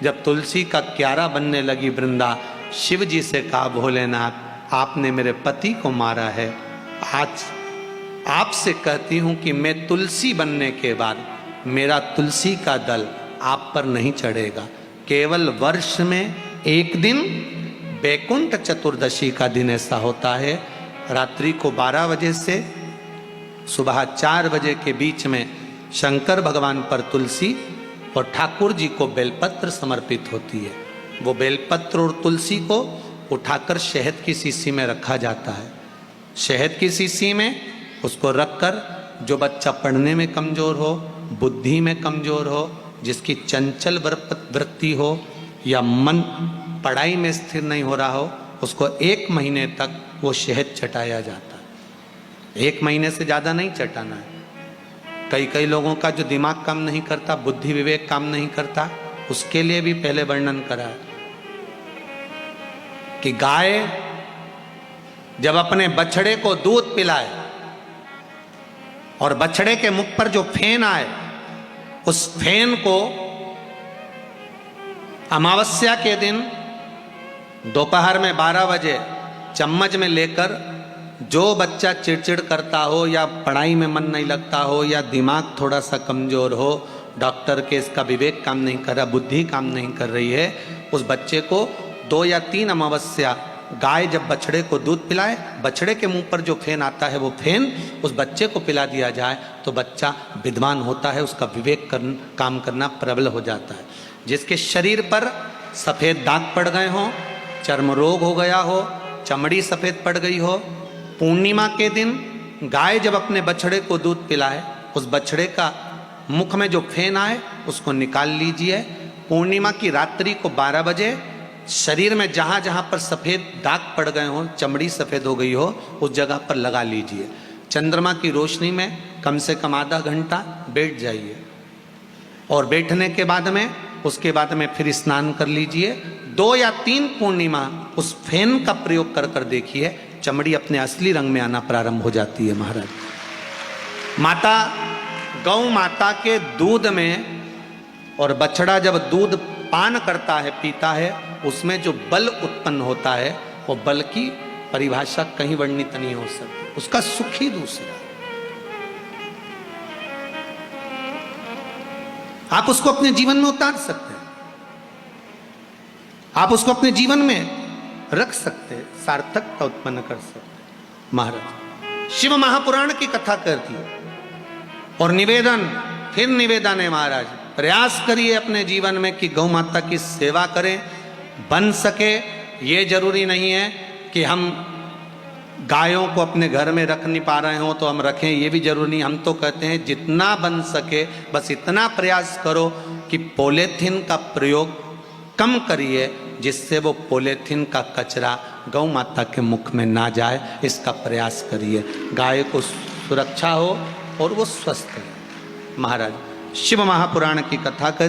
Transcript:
जब तुलसी का क्यारा बनने लगी वृंदा, शिव जी से कहा भोलेनाथ आपने मेरे पति को मारा है, आज आपसे कहती हूं कि मैं तुलसी बनने के बाद मेरा तुलसी का दल आप पर नहीं चढ़ेगा। केवल वर्ष में एक दिन बैकुंठ चतुर्दशी का दिन ऐसा होता है, रात्रि को 12 बजे से सुबह 4 बजे के बीच में शंकर भगवान पर तुलसी और ठाकुर जी को बेलपत्र समर्पित होती है। वो बेलपत्र और तुलसी को उठाकर शहद की शीशी में रखा जाता है। शहद की शीशी में उसको रखकर जो बच्चा पढ़ने में कमज़ोर हो, बुद्धि में कमज़ोर हो, जिसकी चंचल वृत्ति हो या मन पढ़ाई में स्थिर नहीं हो रहा हो, उसको 1 महीने तक वो शहद चटाया जाता है। 1 महीने से ज़्यादा नहीं चटाना है। कई लोगों का जो दिमाग काम नहीं करता, बुद्धि विवेक काम नहीं करता, उसके लिए भी पहले वर्णन करा है कि गाय जब अपने बछड़े को दूध पिलाए और बछड़े के मुख पर जो फेन आए, उस फेन को अमावस्या के दिन दोपहर में 12 बजे चम्मच में लेकर, जो बच्चा चिड़चिड़ करता हो या पढ़ाई में मन नहीं लगता हो या दिमाग थोड़ा सा कमजोर हो, डॉक्टर के इसका विवेक काम नहीं कर रहा, बुद्धि काम नहीं कर रही है, उस बच्चे को 2 या 3 अमावस्या गाय जब बछड़े को दूध पिलाए, बछड़े के मुंह पर जो फेन आता है वो फेन उस बच्चे को पिला दिया जाए तो बच्चा विद्वान होता है, उसका विवेक काम करना प्रबल हो जाता है। जिसके शरीर पर सफ़ेद दाग पड़ गए हों, चर्म रोग हो गया हो, चमड़ी सफ़ेद पड़ गई हो, पूर्णिमा के दिन गाय जब अपने बछड़े को दूध पिलाए, उस बछड़े का मुख में जो फेन आए उसको निकाल लीजिए। पूर्णिमा की रात्रि को 12 बजे शरीर में जहाँ जहाँ पर सफ़ेद दाग पड़ गए हों, चमड़ी सफ़ेद हो गई हो, उस जगह पर लगा लीजिए। चंद्रमा की रोशनी में कम से कम आधा घंटा बैठ जाइए और बैठने के बाद में उसके बाद में फिर स्नान कर लीजिए। 2 या 3 पूर्णिमा उस फेन का प्रयोग कर कर देखिए, चमड़ी अपने असली रंग में आना प्रारंभ हो जाती है। महाराज, माता गौ माता के दूध में, और बछड़ा जब दूध पान करता है, पीता है, उसमें जो बल उत्पन्न होता है, वो बल की परिभाषा कहीं वर्णित नहीं हो सकती, उसका सुख ही दूसरा। आप उसको अपने जीवन में उतार सकते हैं, आप उसको अपने जीवन में रख सकते हैं, सार्थकता उत्पन्न कर सकते हैं। महाराज, शिव महापुराण की कथा करती है और निवेदन, फिर निवेदन है महाराज, प्रयास करिए अपने जीवन में कि गौ माता की सेवा करें। बन सके, ये जरूरी नहीं है कि हम गायों को अपने घर में रख नहीं पा रहे हो तो हम रखें, ये भी जरूरी नहीं। हम तो कहते हैं जितना बन सके बस इतना प्रयास करो कि पॉलीथीन का प्रयोग कम करिए, जिससे वो पॉलीथीन का कचरा गौ माता के मुख में ना जाए, इसका प्रयास करिए। गाय को सुरक्षा हो और वो स्वस्थ रहे। महाराज, शिव महापुराण की कथा कहते